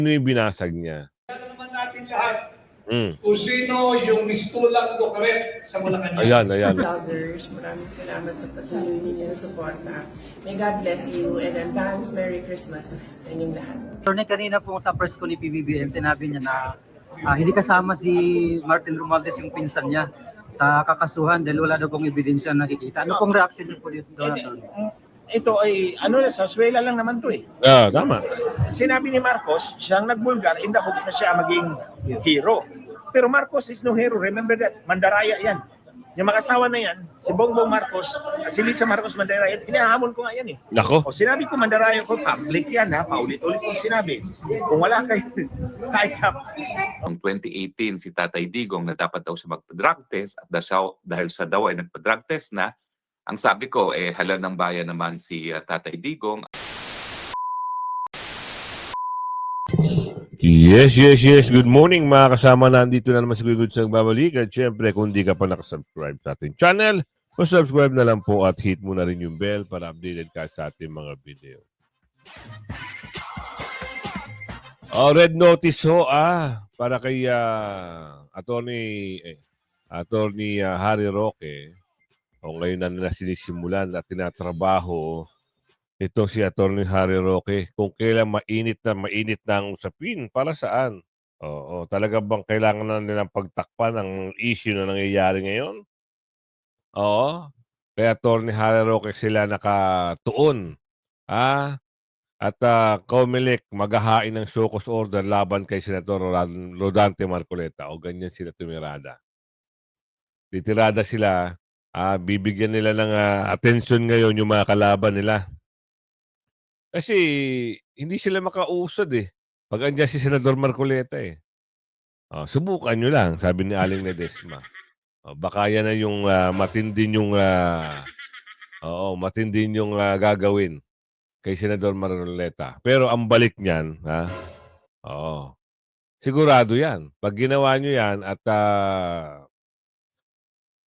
Ano yung binasag niya? Alam naman natin lahat Mm. kung sino yung mistulang lukaret sa Malacanang. Ayan. Vloggers, maraming salamat sa patuloy ninyo na suporta. May God bless you and advance Merry Christmas sa inyong lahat. Attorney, kanina po sa press ko ni PBBM, sinabi niya na hindi kasama si Martin Romualdez yung pinsan niya sa kakasuhan dahil wala daw pong ebidensya nakikita. Ano pong reaction niyo po dito, Attorney? Ito ay, sa swela lang naman to eh. Tama. Sinabi ni Marcos, siyang nagbulgar in the hopes na siya maging hero. Pero Marcos is no hero. Remember that, Mandaraya yan. Yung mag-asawa na yan, si Bongbong Marcos at si Lisa Marcos Mandaraya, hinahamon ko nga yan eh. Nako. O sinabi ko Mandaraya ko, public yan ha, paulit-ulit kong sinabi. Kung wala kayo, kahit Noong 2018, si Tatay Digong na dapat daw siya magpa-drug test at dahil siya daw ay nagpa-drug test na, ang sabi ko, hala ng bayan naman si Tatay Digong. Yes. Good morning mga kasama. Nandito na naman si Kuya Goods nagbabalik. At syempre, kung di ka pa nakasubscribe sa ating channel, subscribe na lang po at hit mo na rin yung bell para updated ka sa ating mga video. Red notice ho para kay Attorney Harry Roque. Ngayon na sinisimulan at tinatrabaho itong si Attorney Harry Roque kung kailan mainit na ang usapin. Para saan? Talaga bang kailangan na nilang pagtakpan ang issue na nangyayari ngayon? Kaya Attorney Harry Roque sila nakatuon. At COMELEC maghahain ng show cause order laban kay Senator Rodante Marcoleta. O ganyan sila tumirada. Titirada sila, bibigyan nila ng atensyon ngayon yung mga kalaban nila. Kasi hindi sila makausad eh. Pag andyan si Senador Marcoleta eh. Subukan nyo lang, sabi ni Aling Ledesma. Baka yan na yung matindin yung gagawin kay Senador Marcoleta. Pero ang balik niyan, sigurado yan. Pag ginawa nyo yan at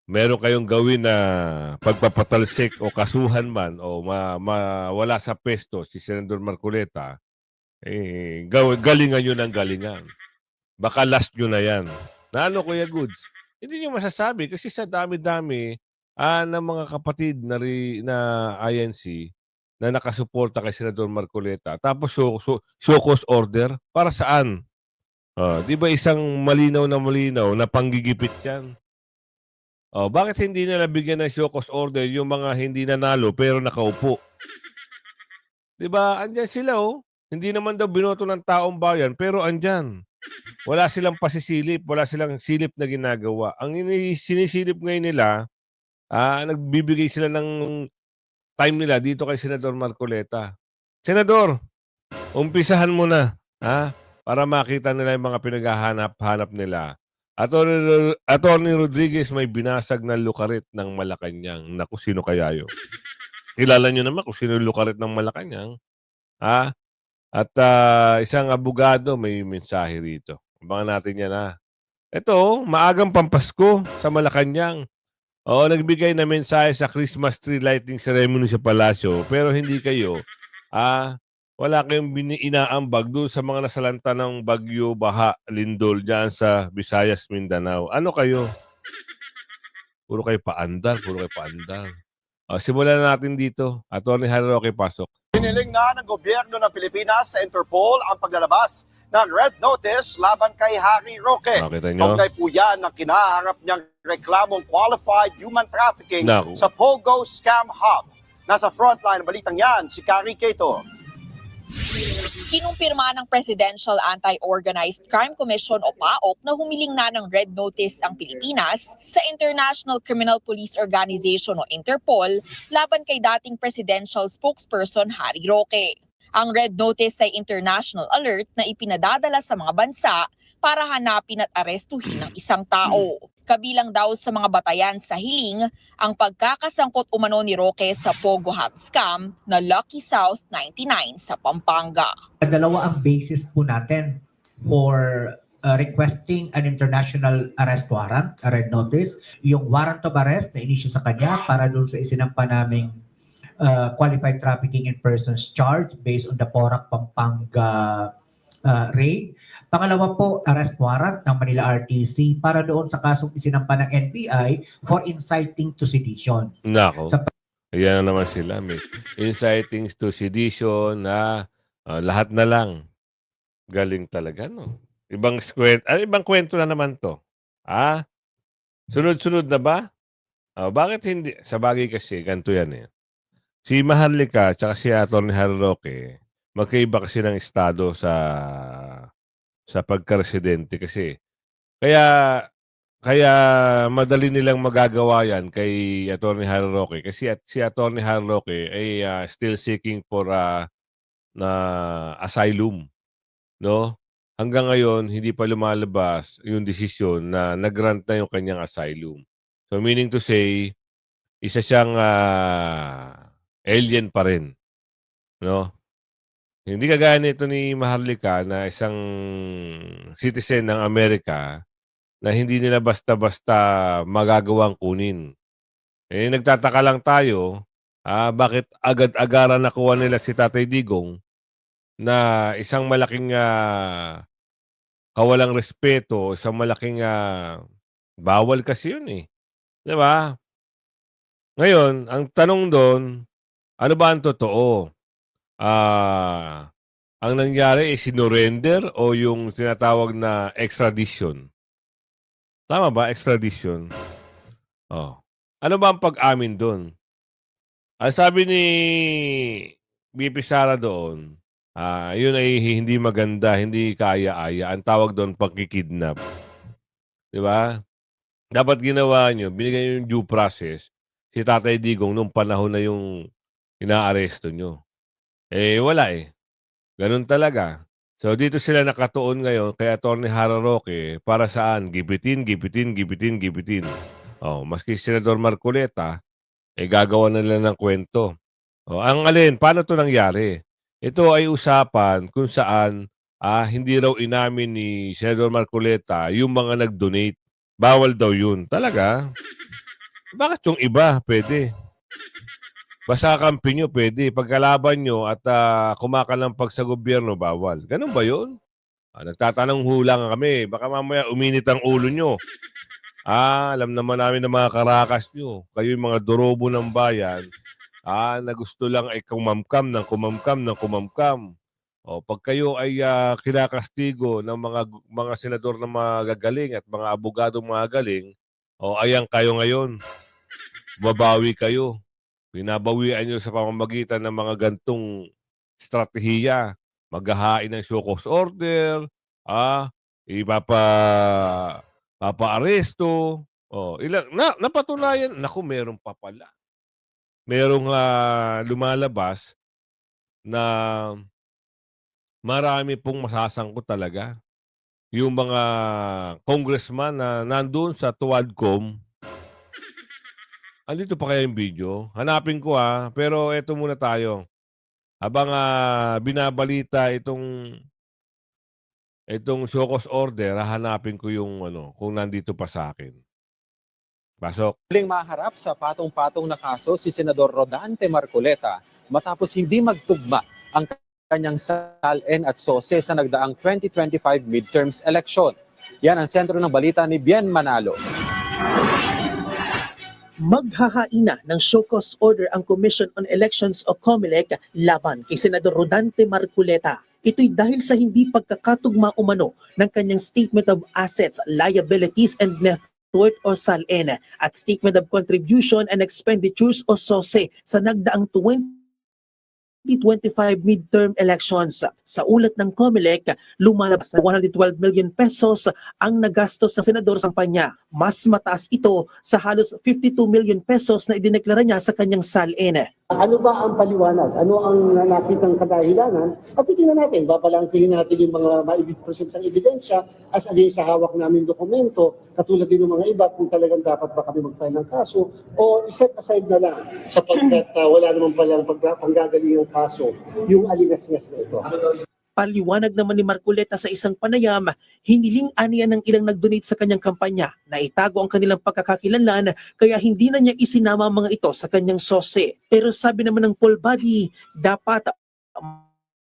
meron kayong gawin na pagpapatalsik o kasuhan man o mawala sa pesto si Senador Marcoleta, galingan nyo ng galingan. Baka last nyo na yan. Na ano, Kuya Goods? Hindi nyo masasabi kasi sa dami-dami ng mga kapatid na INC na nakasuporta kay Senador Marcoleta. Tapos show cause order. Para saan? Di ba isang malinaw na panggigipit yan? Bakit hindi nila bigyan ng show cause order yung mga hindi nanalo pero nakaupo? Diba? Andyan sila Hindi naman daw binoto ng taong bayan pero andyan. Wala silang pasisilip, wala silang silip na ginagawa. Ang sinisilip ngayon nila, nagbibigay sila ng time nila dito kay Senador Marcoleta. Senador, umpisahan mo na, para makita nila yung mga pinaghahanap-hanap nila. Attorney Rodriguez may binasag na lukarit ng Malacanang. Naku, sino kaya yun? Kilala nyo naman kung sino yung lukarit ng Malacanang. At isang abogado may mensahe rito. Abangan natin yan Ito, maagang Pampasko sa Malacanang. Nagbigay na mensahe sa Christmas tree lighting ceremony sa palasyo. Pero hindi kayo, wala kayong inaambag doon sa mga nasalanta ng bagyo, baha, lindol dyan sa Visayas, Mindanao. Ano kayo? Puro kayo paandar. Simulan na natin dito. Attorney Harry Roque, pasok. Hiniling na ng gobyerno ng Pilipinas sa Interpol ang paglalabas ng red notice laban kay Harry Roque. Kaugnay po yan ng kinaharap niyang reklamong qualified human trafficking sa Pogo Scam Hub. Nasa frontline ng balitang yan, si Carrie Cato. Kinumpirma ng Presidential Anti-Organized Crime Commission o PAOC na humiling na ng red notice ang Pilipinas sa International Criminal Police Organization o Interpol laban kay dating presidential spokesperson Harry Roque. Ang red notice ay international alert na ipinadadala sa mga bansa para hanapin at arestuhin ang isang tao. Kabilang daw sa mga batayan sa hiling ang pagkakasangkot umano ni Roque sa Pogo Hub scam na Lucky South 99 sa Pampanga. Dalawa ang basis po natin for requesting an international arrest warrant, a red notice. Yung warrant of arrest na inisyu sa kanya para doon sa isinampa naming qualified trafficking in persons charge based on the Porac Pampanga raid. Pangalawa po, arrest warrant ng Manila RTC para doon sa kasong isinampa ng NBI for inciting to sedition. Nako. Sa Ayan na naman sila. May inciting to sedition na lahat na lang. Galing talaga, no? Ibang kwento na naman to. Ah, sunod-sunod na ba? Bakit hindi? Sa bagay kasi, ganito yan eh. Si Maharlika at si Atty. Harry Roque, magkaiba kasi ng estado sa pagka-residente kasi. Kaya kaya madali nilang magagawa yan kay Atty. Harry Roque kasi si Atty. Harry Roque ay still seeking for na asylum, no? Hanggang ngayon hindi pa lumalabas yung desisyon na nag-grant na yung kanyang asylum. So meaning to say, isa siyang alien pa rin, no? Hindi kagaya nito ni Maharlika na isang citizen ng Amerika na hindi nila basta-basta magagawang kunin. Eh, nagtataka lang tayo, bakit agad-agaran nakuha nila si Tatay Digong na isang malaking kawalang respeto, isang malaking bawal kasi yun eh. Di ba? Ngayon, ang tanong doon, ano ba ang totoo? Ang nangyari ay sinurrender o yung tinatawag na extradition? Tama ba? Extradition. Oh. Ano ba ang pag-amin doon? Ang sabi ni BP Sara doon, yun ay hindi maganda, hindi kaaya-aya. Ang tawag doon pagkikidnap. Di ba? Dapat ginawa nyo, binigay nyo yung due process si Tatay Digong nung panahon na yung inaaresto nyo. Eh, wala eh. Ganun talaga. So, dito sila nakatuon ngayon kay Atty. Harry Roque para saan? Gipitin. Oh, maski si Senador Marcoleta, gagawa na nila ng kwento. Oh, ang alin, paano to nangyari? Ito ay usapan kung saan hindi raw inamin ni Senador Marcoleta yung mga nag-donate. Bawal daw yun. Talaga? Bakit yung iba pwede? Basta kampi nyo, pwede. Pagkalaban nyo at kumakalampag sa gobyerno, bawal. Ganun ba yun? Nagtatanong hulang kami. Baka mamaya uminit ang ulo nyo. Alam naman namin ng mga karakas nyo. Kayo yung mga dorobo ng bayan. Na gusto lang ay kumamkam. O, pag kayo ay kinakastigo ng mga senador na magagaling at mga abogado magagaling, ayan kayo ngayon. Babawi kayo. Binabawian nyo sa pamamagitan ng mga gantong estratehiya. Maghahain ng show cause order, papa-aresto. Napatunayan. Naku, meron pa pala. Merong lumalabas na marami pong masasangkot talaga. Yung mga congressman na nandun sa Tuwadcom. Andito pa kaya yung video? Hanapin ko pero eto muna tayo. Habang binabalita itong show cause order, hahanapin ko yung kung nandito pa sa akin. Pasok. Muling maharap sa patong-patong na kaso si Senador Rodante Marcoleta matapos hindi magtugma ang kanyang SALN at SOSE sa nagdaang 2025 midterms election. Yan ang sentro ng balita ni Bien Manalo. Maghahaina ng show cause order ang Commission on Elections o COMELEC laban kay Senador Rodante Marcoleta. Ito'y dahil sa hindi pagkakatugma umano ng kanyang Statement of Assets, Liabilities and Net Worth o SALN at Statement of Contribution and Expenditures o SOSE sa nagdaang 2025 midterm elections. Sa ulat ng COMELEC, lumalabas na 112 million pesos ang nagastos ng senador sa kampanya. Mas mataas ito sa halos 52 million pesos na idineklara niya sa kanyang SALN. Ano ba ang paliwanag? Ano ang nakitang kadahilanan? At titingnan natin, babalansihin natin yung mga maipresentang ebidensya as against sa hawak namin dokumento, katulad din ng mga iba kung talagang dapat ba kami mag-file ng kaso o iset aside na lang sapagkat wala naman pala panggagaling ng kaso yung aligasgas na ito. Paliwanag naman ni Marcoleta sa isang panayam, hiniling aniya ng ilang nag-donate sa kanyang kampanya na itago ang kanilang pagkakakilanlan kaya hindi na niya isinama ang mga ito sa kanyang SOSE. Pero sabi naman ng poll body, dapat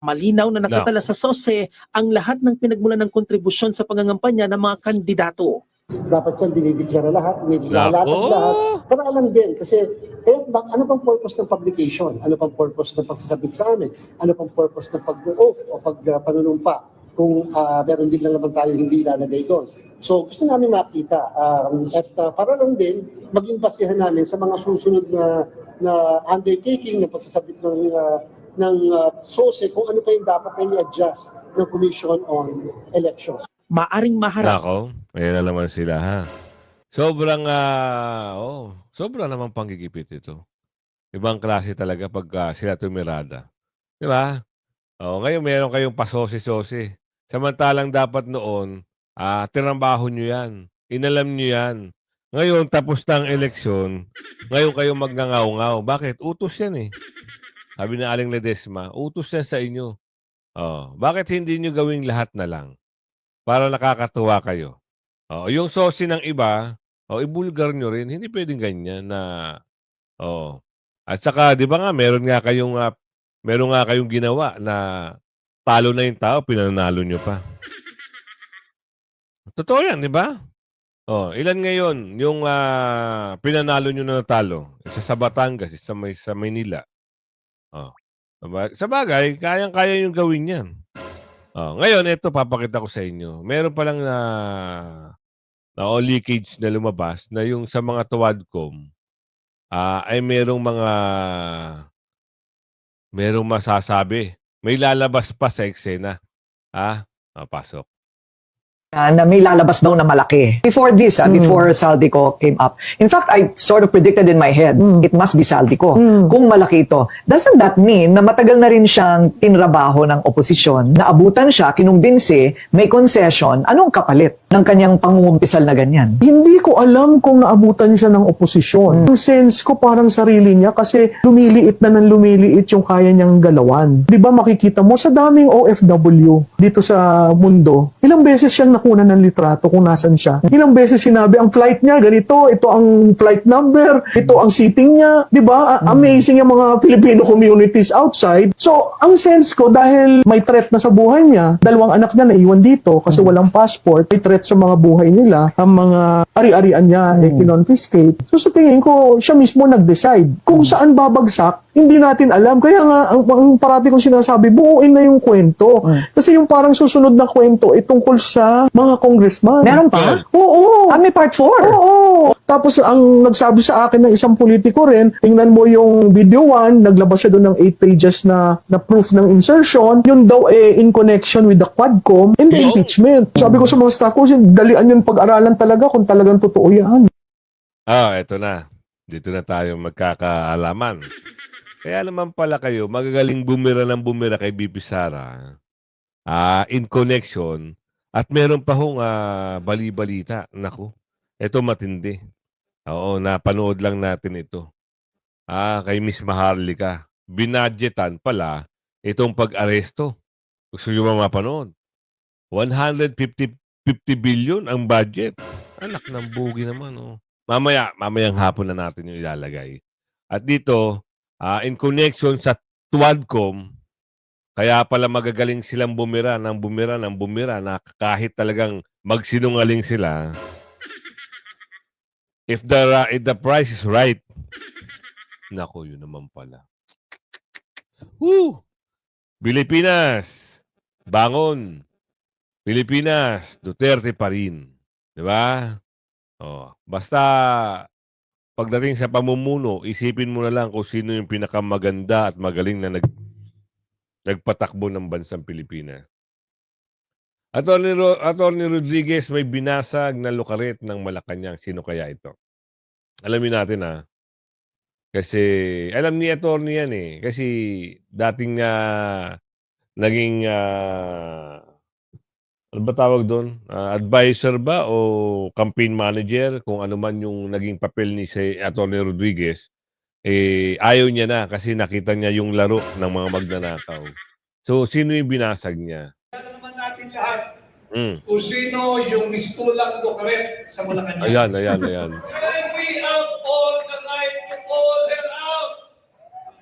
Malinaw na nakatala sa SOSE ang lahat ng pinagmulan ng kontribusyon sa pangangampanya ng mga kandidato. Dapat siyang dinideklara lahat, nilalatag Nako! lahat. Para alam din, kasi ano pang purpose ng publication? Ano pang purpose ng pagsasabit sa amin? Ano pang purpose ng pag-oath o pagpanunumpa kung meron din lang naman tayo hindi ilalagay doon? So gusto namin makita at para lang din maging basihan namin sa mga susunod na undertaking ng pagsasabit ng SOSE kung ano pa yung dapat na i-adjust ng Commission on Elections. Maaring maharap Nako, ayan na naman sila ha. Sobrang, sobrang naman panggigipit ito. Ibang klase talaga pag sila tumirada. Di ba? Ngayon meron kayong pasosi-sosi. Samantalang dapat noon, tinambaho nyo yan. Inalam nyo yan. Ngayon, tapos na ang eleksyon, ngayon kayo magngangaw-ngaw. Bakit? Utos yan eh. Sabi na Aling Ledesma, utos yan sa inyo. Bakit hindi nyo gawing lahat na lang? Para nakakatuwa kayo. Yung sosi ng iba, ibulgar nyo rin. Hindi pwedeng ganyan na, At saka, di ba nga, meron nga kayong ginawa na talo na yung tao, pinanalo nyo pa. Totoo yan, di ba? Ilan ngayon yung pinanalo nyo na natalo? Isa sa Batangas, isa sa Maynila. Sa bagay, kayang-kaya yung gawin yan. Ngayon, ito papakita ko sa inyo. Meron palang na leakage na lumabas na yung sa mga Tuwadcom ay merong masasabi. May lalabas pa sa eksena. Pasok. Na may lalabas daw na malaki. Before this, before Saldico came up. In fact, I sort of predicted in my head, it must be Saldico. Kung malaki ito, doesn't that mean na matagal na rin siyang tinrabaho ng oposisyon, naabutan siya, kinumbinsi, may concession, anong kapalit ng kanyang pangungumpisal na ganyan? Hindi ko alam kung naabutan siya ng oposisyon. Yung sense ko parang sarili niya kasi lumiliit na ng lumiliit yung kaya niyang galawan. Di ba makikita mo sa daming OFW dito sa mundo, ilang beses siyang nakuna ng litrato kung nasan siya. Ilang beses sinabi ang flight niya, ganito, ito ang flight number, ito ang seating niya. Di ba? Amazing yung mga Filipino communities outside. So, ang sense ko, dahil may threat na sa buhay niya, dalawang anak niya naiwan dito kasi walang passport, may threat sa mga buhay nila, ang mga ari-arian niya kinonfiscate. So, sa tingin ko, siya mismo nag-decide. Kung saan babagsak, hindi natin alam. Kaya nga, ang parati kong sinasabi, buuin na yung kwento. Kasi yung parang susunod na kwento, tungkol sa mga congressman. Meron pa? Oo. May part 4? Oo. Tapos, ang nagsabi sa akin ng isang politiko rin, tingnan mo yung video 1, naglabas siya doon ng 8 pages na proof ng insertion. Yun daw in connection with the Quadcom and the impeachment. Sabi ko sa mga staff ko, dalian yung pag-aralan talaga kung talagang totoo yan. Eto na. Dito na tayo magkakaalaman. Kaya naman pala kayo, magagaling bumira ng bumira kay BP Sara in connection at meron pa hong bali-balita. Naku, ito matindi. Napanood lang natin ito. Kay Miss Maharlika. Binadgetan pala itong pag-aresto. Gusto nyo ba mapanood? 150 billion ang budget. Anak ng bugi naman. Mamayang hapon na natin yung ilalagay. At dito, in connection sa Tuwadcom, kaya pala magagaling silang bumira na kahit talagang magsinungaling sila. If the price is right, nako, yun naman pala. Pilipinas, bangon. Pilipinas, Duterte pa rin. Diba? Basta pagdating sa pamumuno, isipin mo na lang kung sino yung pinakamaganda at magaling na nagpatakbo ng bansang Pilipinas. Attorney Rodriguez may binasag na lukaret ng Malacanang. Sino kaya ito? Alamin natin Kasi alam ni attorney yan Kasi dating naging ano ba tawag doon? Advisor ba o campaign manager? Kung ano man yung naging papel ni si Attorney Rodriguez, ayaw niya na kasi nakita niya yung laro ng mga magnanakaw. So, sino yung binasag niya? Alam naman natin lahat kung sino yung mistulang lukaret sa Malacanang. Ayan. And we have all the right to call her out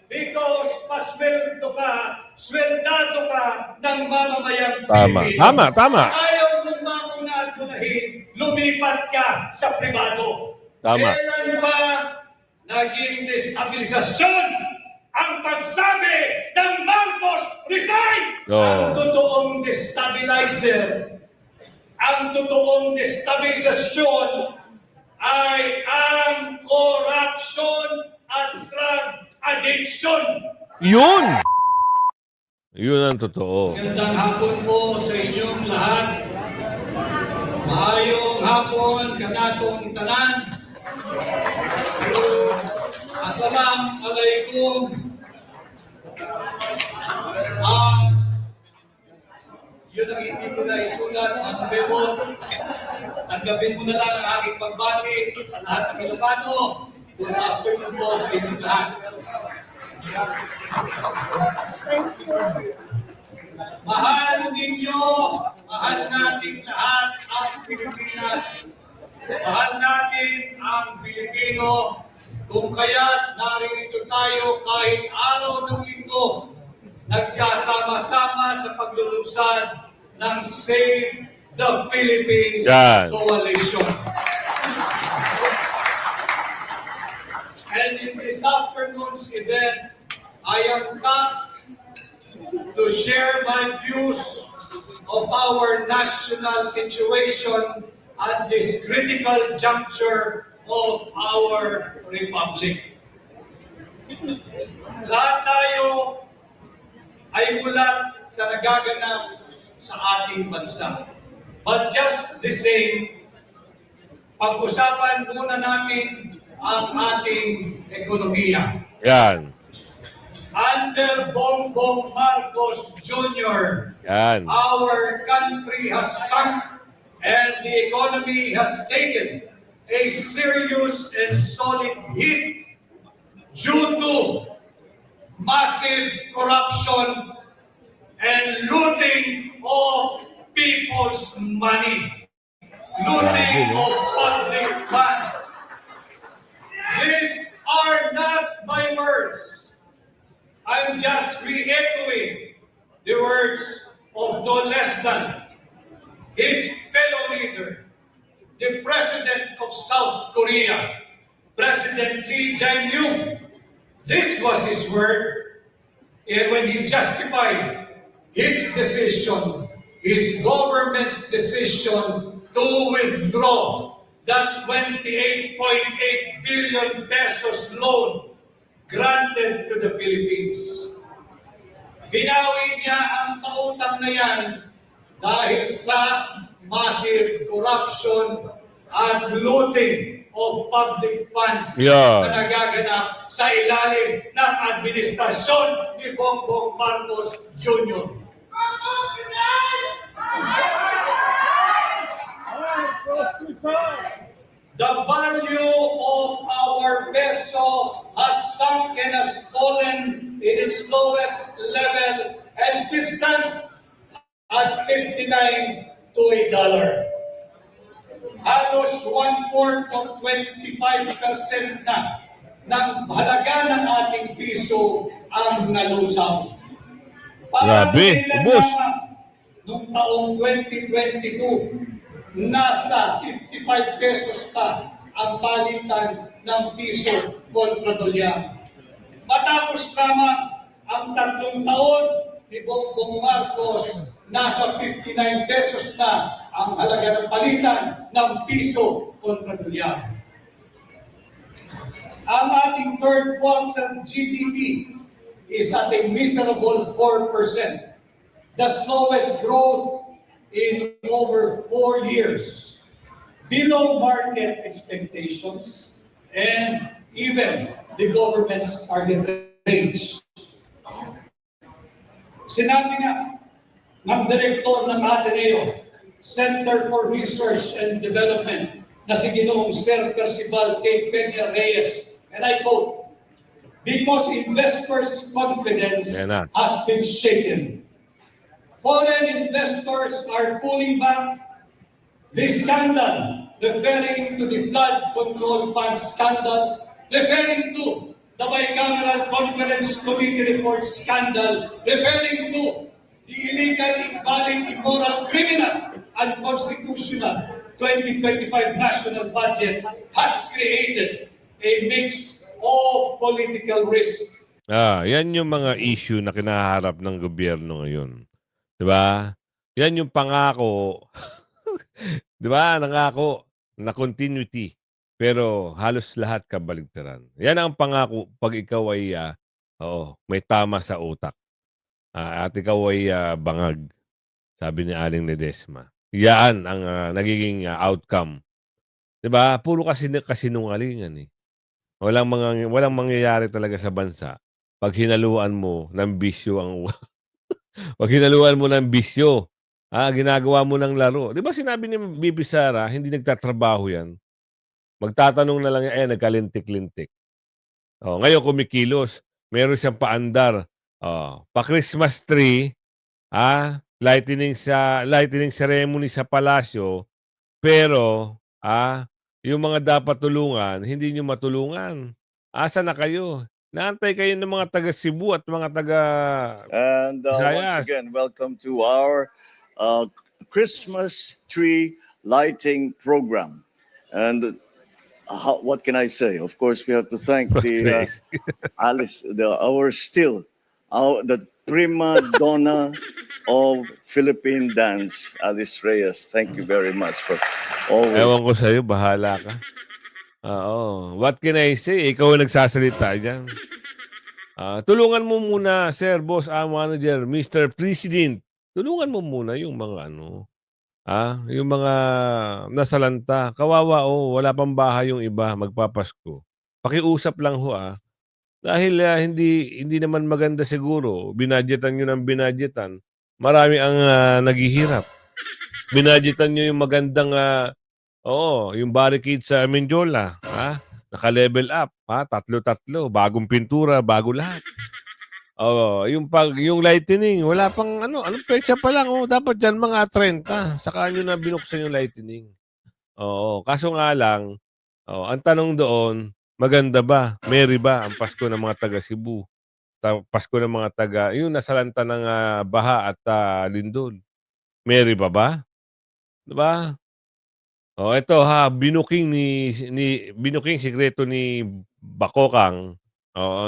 because pasweldo ka sweldado ka ng mamamayang Tama. Pilipino. Tama, tama. Ayaw mong mauna at unahin, lumipat ka sa pribado. Tama. Kailan ba naging destabilisasyon ang pagsabi ng Marcos resign? Ang totoong destabilizer, ang totoong destabilisasyon ay ang corruption at drug addiction. Yun! Yun ang totoo. Magandang hapon po sa inyong lahat. Maayong hapon kanatong tanan. Assalamualaikum. Yun ang hindi ko na isulat, ang bebo. Tanggapin ko na lang ang aking pagbati at ang Ilocano. Good afternoon po sa inyong lahat. Mahal ninyo, mahal natin lahat ang Pilipinas. Mahal natin ang Pilipino. Kung kaya't naririto tayo kahit araw ng linggo, nagsasama-sama sa paglulunsad ng Save the Philippines Coalition. And in this afternoon's event, I am tasked to share my views of our national situation at this critical juncture of our republic. Lahat tayo ay mulat sa nagaganap sa ating bansa. But just the same, pag-usapan muna natin ang ating ekonomiya. Yan. Under Bongbong Marcos Jr., our country has sunk and the economy has taken a serious and solid hit due to massive corruption and looting of people's money, looting of public funds. These are not my words. I'm just re-echoing the words of no less than his fellow leader, the President of South Korea, President Lee Jae-myung. This was his word when he justified his decision, his government's decision to withdraw that 28.8 billion pesos loan granted to the Philippines. Binawi niya ang pautang na yan dahil sa massive corruption at looting of public funds na nagaganap sa ilalim ng administrasyon ni Bongbong Marcos Jr. The value of our peso has sunk and has fallen in its lowest level and still stands at 59 to $1. Halos 1/4 of 25% na ng halaga ng ating piso ang nalusaw. Grabe, ubos. Noong taong 2022, nasa 55 pesos pa ang palitan ng piso kontra dolyar. Matapos lamang ang 3 taon ni Bongbong Marcos, nasa 59 pesos na ang halaga ng palitan ng piso kontra dolyar. Ang ating third quarter GDP is at a miserable 4%, the slowest growth in over 4 years, below market expectations and even the government's target range. Sinabi nga ng direktor ng Ateneo, Center for Research and Development, na si Ginoong Sir Percival K. Peña Reyes, and I quote, "Because investors' confidence has been shaken. Foreign investors are pulling back. This scandal, referring to the flood control fund scandal, referring to the Bicameral Conference Committee report scandal referring to the illegal, invalid, immoral, criminal, unconstitutional 2025 national budget has created a mix of political risk. Yan yung mga issue na kinaharap ng gobyerno ngayon. 'Di ba? Yan yung pangako. 'Di ba? Nangako na continuity. Pero halos lahat kabaligtaran. Yan ang pangako pag ikaw ay may tama sa utak. At ikaw ay bangag. Sabi ni Aling Ledesma. Yan ang nagiging outcome. 'Di ba? Puro kasinungalingan eh. Walang mangyayari talaga sa bansa pag hinaluan mo ng bisyo ang pag hinaluan mo ng bisyo, ginagawa mo ng laro. 'Di ba sinabi ni BP Sara, hindi nagtatrabaho 'yan. Magtatanong na lang yan, nagkalintik-lintik. Ngayon kumikilos, meron siyang paandar. Pa-Christmas tree, lightning ceremony sa palasyo, pero yung mga dapat tulungan, hindi nyo matulungan. Asa na kayo? Naantay kayo ng mga taga Cebu at mga taga And once Visayas. again, welcome to our Christmas tree lighting program. And what can I say? Of course, we have to thank the Alice, the prima donna of Philippine dance, Alice Reyes. Thank you very much for always. Ewan ko sa'yo, bahala ka. What can I say? Ikaw ang nagsasalita dyan. Tulungan mo muna, sir, boss, manager, Mr. President. Tulungan mo muna yung mga yung mga nasalanta. Kawawa, wala pang bahay yung iba, magpapasko. Pakiusap lang ho, Dahil hindi naman maganda siguro, binadgetan nyo ng binadgetan. Marami ang naghihirap. Binadgetan nyo yung magandang yung barricade sa Menjola, naka-level up, tatlo-tatlo, bagong pintura, bago lahat. Yung lightning, wala pang anong petsa pa lang, dapat diyan mga 30, saka nyo na binuksan yung lightning. Kaso nga lang, ang tanong doon, maganda ba? Merry ba ang Pasko ng mga taga Cebu? Pasko ng mga taga, yung nasalanta ng baha at lindol. Merry ba? Diba? Ito binuking sikreto ni Bakokang,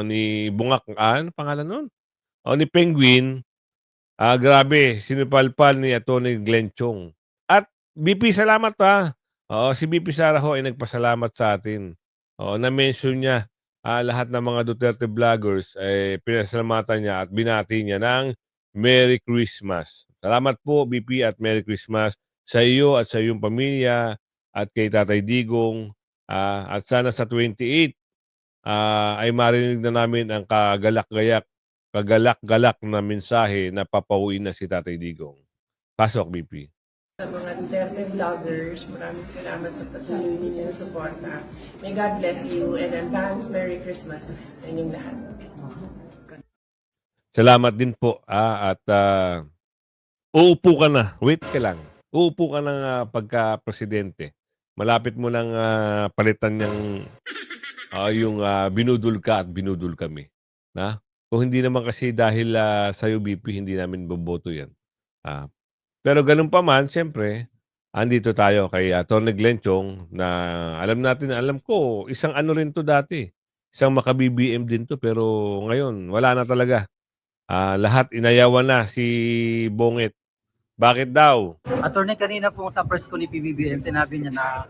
ni Bungak, ano pangalan nun? Ni Penguin, grabe, sinupalpal ni Atty. Glenn Chong. At BP, salamat si BP Sara ho ay nagpasalamat sa atin. Na-mention niya lahat ng mga Duterte vloggers, pinasalamatan niya at binati niya ng Merry Christmas. Salamat po, BP, at Merry Christmas sa iyo at sa iyong pamilya at kay Tatay Digong. At sana sa 28 ay marinig na namin ang kagalak-galak na mensahe na papauwi na si Tatay Digong. Pasok, BP. Sa mga Duterte vloggers, maraming salamat sa patuloy ninyong suporta. May God bless you and advance Merry Christmas sa inyong lahat. Salamat din po at uupo ka na. Wait ka lang. Uupo ka ng pagka-presidente. Malapit mo nang palitan yung binudol ka at binudol kami. Kung hindi naman kasi dahil sa UBP, hindi namin boboto yan. Pero ganun pa man, siyempre, andito tayo kay Atty. Glenn Chong na alam ko, isang rin to dati. Isang maka-BBM din to, pero ngayon, wala na talaga. Lahat inayawan na si Bonget. Bakit daw? Attorney, kanina po sa press ko ni PBBM, sinabi niya na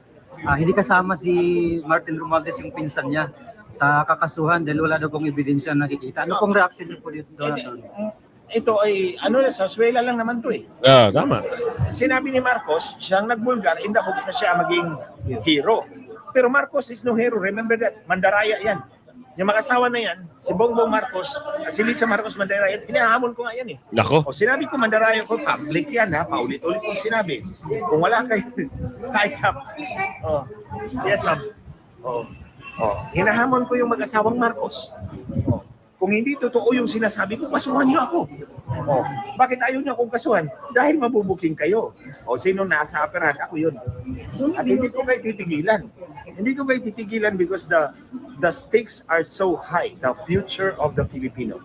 hindi kasama si Martin Romualdez yung pinsan niya sa kakasuhan dahil wala daw pong ebidensya nakikita. Ano pong reaction niyo po dito, Attorney? Ito ay, sa swela lang naman to eh. Tama. Sinabi ni Marcos, siyang nagbulgar in the hopes na siya maging hero. Pero Marcos is no hero. Remember that, mandaraya yan. Yung mag-asawa na yan, si Bongbong Marcos at si Lisa Marcos Mandaraya, hinahamon ko nga yan eh. Nako. Sinabi ko Mandaraya ko, public yan paulit-ulit kong sinabi. Kung wala kayo, tie-up. Yes ma'am. Hinahamon ko yung mag-asawang Marcos. Kung hindi totoo yung sinasabi ko, kasuhan niyo ako. Bakit ayaw niyo akong kasuhan? Dahil mabubuking kayo. Sino nasa aparato? Ako yun. At hindi ko kayo titigilan. Hindi ko kayo titigilan because the the stakes are so high, the future of the Filipino.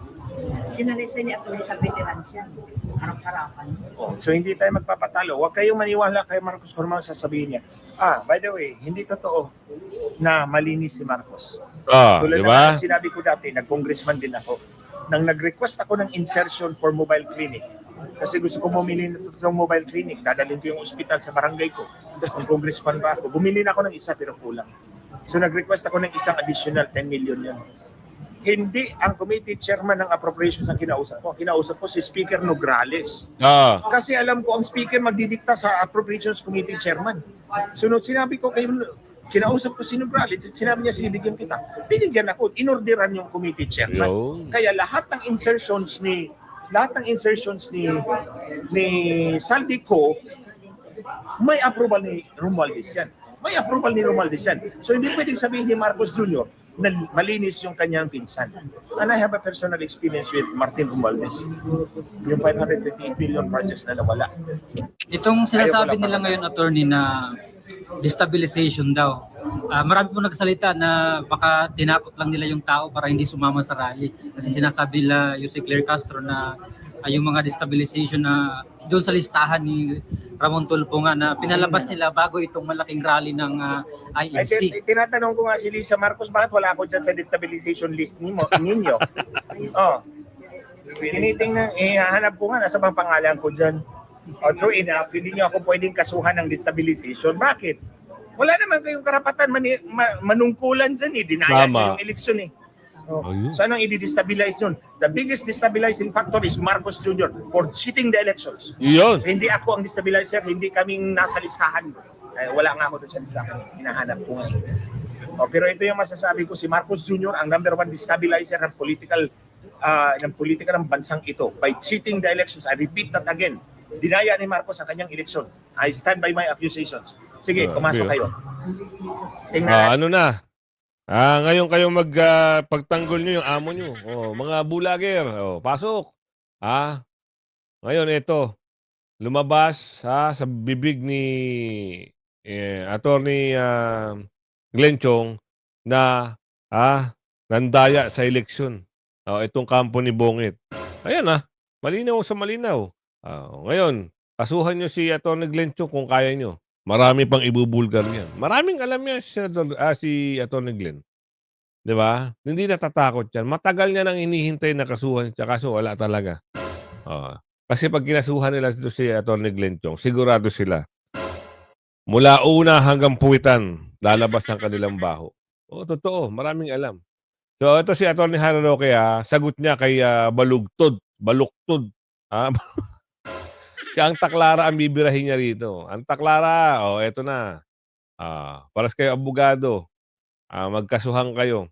Sinalisay ni Atty. sa veterans yan. Harap-harapan. Oh, so hindi tayo magpapatalo. Huwag kayong maniwala kay Marcos Cormal, sasabihin niya, by the way, hindi totoo na malinis si Marcos. Tulad di ba? ng sinabi ko dati, nag-congressman din ako. Nang nag-request ako ng insertion for mobile clinic, kasi gusto ko bumili ng mobile clinic, dadalhin ko yung ospital sa barangay ko. Kung congressman ba ako, bumili na ako ng isa pero kulang. So nag-request ako ng isang additional 10 million yun. Hindi ang committee chairman ng appropriations ang kinausap ko. Kinausap ko si Speaker Nograles. Kasi alam ko ang speaker magdidikta sa appropriations committee chairman. So nung sinabi ko kayo, kinausap ko si Nograles, sinabi niya sibigyan kita. Binigyan ako, inorderan yung committee chairman. Kaya lahat ng insertions ni Saldico may approval ni Romualdez yan. May approval ni Romualdez yan. So hindi pwedeng sabihin ni Marcos Jr. na malinis yung kanyang pinsan. And I have a personal experience with Martin Romualdez. Yung 528 billion projects na nawala. Itong sinasabi nila ngayon, attorney, na destabilization daw. Marami po nagsalita na baka tinakot lang nila yung tao para hindi sumama sa rally. Kasi sinasabi nila Jose Claire Castro na yung mga destabilization na doon sa listahan ni Ramon Tulfo nga na pinalabas nila bago itong malaking rally ng INC. Tinatanong ko nga si Lisa Marcos, bakit wala ako dyan sa destabilization list ninyo? Tinitingnan, hanap ko nga, nasa bang pangalan ko dyan? True enough, hindi nyo ako pwedeng kasuhan ng destabilization. Bakit? Wala naman kayong karapatan manungkulan dyan eh. Dinaya nyo yung eleksyon eh. So anong i-destabilize yun? The biggest destabilizing factor is Marcos Jr. for cheating the elections. So, hindi ako ang destabilizer, hindi kaming nasa listahan. Wala nga ako doon sa listahan. Hinahanap ko nga. Pero ito yung masasabi ko, si Marcos Jr. ang number one destabilizer ng politika ng bansang ito. By cheating the elections, I repeat that again. Dinaya ni Marcos ang kanyang eleksyon. I stand by my accusations. Sige, pumasok kayo. Tingnan ano na? Ngayon kayo pagtanggol nyo yung amo nyo. Mga bulager, pasok. Ngayon ito, lumabas sa bibig ni Attorney Glenn Chong na nandaya sa eleksyon. Itong kampo ni Bongit. Ayan malinaw sa malinaw. Ngayon, kasuhan nyo si Attorney Glenn Chong kung kaya nyo. Marami pang ibubulgar yan. Maraming alam yan si Attorney Glenn. Di ba? Hindi natatakot yan. Matagal niya nang hinihintay na kasuhan siya, kaso wala talaga. Kasi pag kinasuhan nila si Attorney Glenn Chong, sigurado sila. Mula una hanggang puwitan, lalabas ng kanilang baho. Totoo. Maraming alam. So, ito si Attorney Harry Roque, sagot niya kay Baluktod. Siya ang taklara ang bibirahin niya rito. Ang taklara, eto na. Paras kayo abogado. Magkasuhan kayo.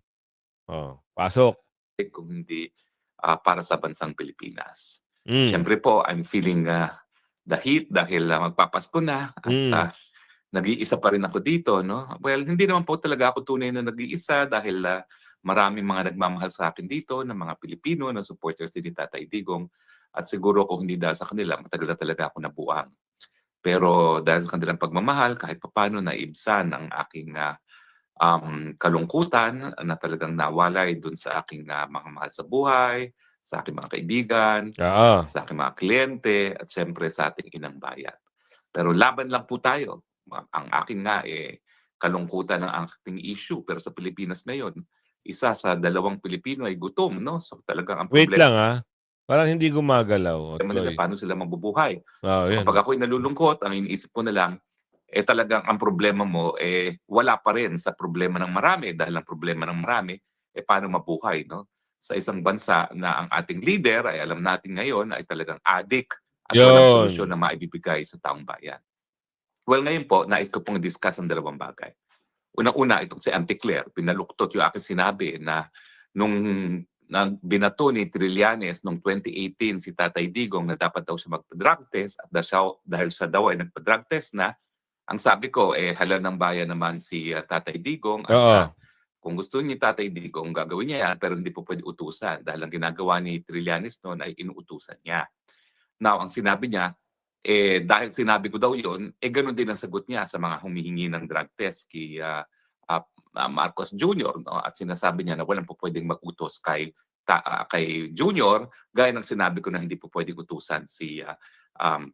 Pasok. Kung hindi para sa bansang Pilipinas. Siyempre po, I'm feeling the heat dahil magpapasko na at nag-iisa pa rin ako dito. No? Well, hindi naman po talaga ako tunay na nag-iisa dahil maraming mga nagmamahal sa akin dito ng mga Pilipino na supporters din ni Tatay Digong. At siguro kung hindi dahil sa kanila, matagal na talaga ako nabuang. Pero dahil sa kanilang pagmamahal, kahit paano naibsan ang aking kalungkutan na talagang nawalay dun sa aking mga mahal sa buhay, sa aking mga kaibigan, sa aking mga kliyente, at siyempre sa ating inang bayan. Pero laban lang po tayo. Ang aking kalungkutan ng aking issue. Pero sa Pilipinas ngayon, isa sa 2 Pilipino ay gutom. No? So talagang ang Wait problema. lang Parang hindi gumagalaw. Paano sila mabubuhay? So Yan. kapag ako'y nalulungkot, ang iniisip ko na lang, talagang ang problema mo, wala pa rin sa problema ng marami. Dahil ang problema ng marami, paano mabuhay. No? Sa isang bansa na ang ating leader, ay alam natin ngayon, ay talagang addict at walang solusyon na maibibigay sa taong bayan. Well, ngayon po, nais ko pong discuss ang 2 bagay. Unang-una, itong si Auntie Claire, pinaluktot yung aking sinabi na nung binato ni Trillanes noong 2018 si Tatay Digong na dapat daw siya magpa-drug test at dahil siya daw ay nagpa-drug test na, ang sabi ko, hala ng bayan naman si Tatay Digong at kung gusto ni Tatay Digong, gagawin niya yan pero hindi po pwede utusan dahil ang ginagawa ni Trillanes noon ay inuutusan niya. Now, ang sinabi niya, dahil sinabi ko daw yun, ganun din ang sagot niya sa mga humihingi ng drug test kay Marcos Jr. No? At sinasabi niya na walang po pwedeng mag-utos kay Junior, gaya ng sinabi ko na hindi po pwedeng utusan si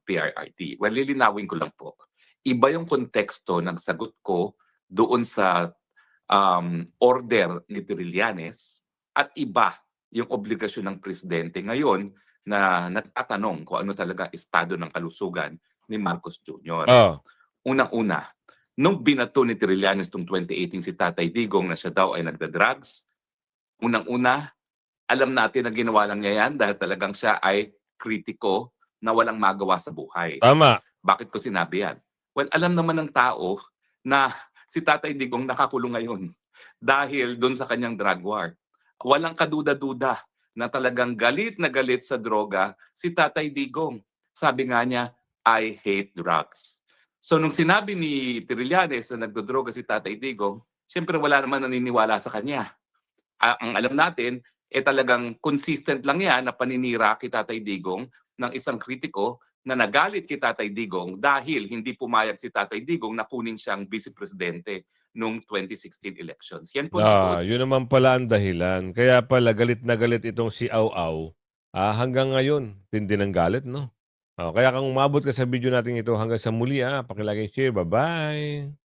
PRRD. Well, lilinawin ko lang po. Iba yung konteksto ng sagot ko doon sa order ni Trillanes at iba yung obligasyon ng presidente ngayon na nagtatanong kung ano talaga estado ng kalusugan ni Marcos Jr. Unang-una, nung binato ni Trillanes noong 2018 si Tatay Digong na siya daw ay nagda-drugs, unang-una, alam natin na ginawa lang niya yan dahil talagang siya ay kritiko na walang magawa sa buhay. Tama. Bakit ko sinabi yan? Well, alam naman ng tao na si Tatay Digong nakakulong ngayon dahil doon sa kanyang drug war. Walang kaduda-duda na talagang galit na galit sa droga si Tatay Digong. Sabi nga niya, I hate drugs. So nung sinabi ni Trillanes na nagdodroga si Tatay Digong, siyempre wala naman naniniwala sa kanya. Ang alam natin, talagang consistent lang yan na paninira kay Tatay Digong ng isang kritiko na nagalit kay Tatay Digong dahil hindi pumayag si Tatay Digong na kunin siyang vice-presidente noong 2016 elections. Yan po. Yun naman pala ang dahilan. Kaya pala galit na galit itong si Au-Au. Hanggang ngayon, tindi ng galit, no? Kaya kung umabot ka sa video natin ito hanggang sa muli, pakilagay share. Bye-bye!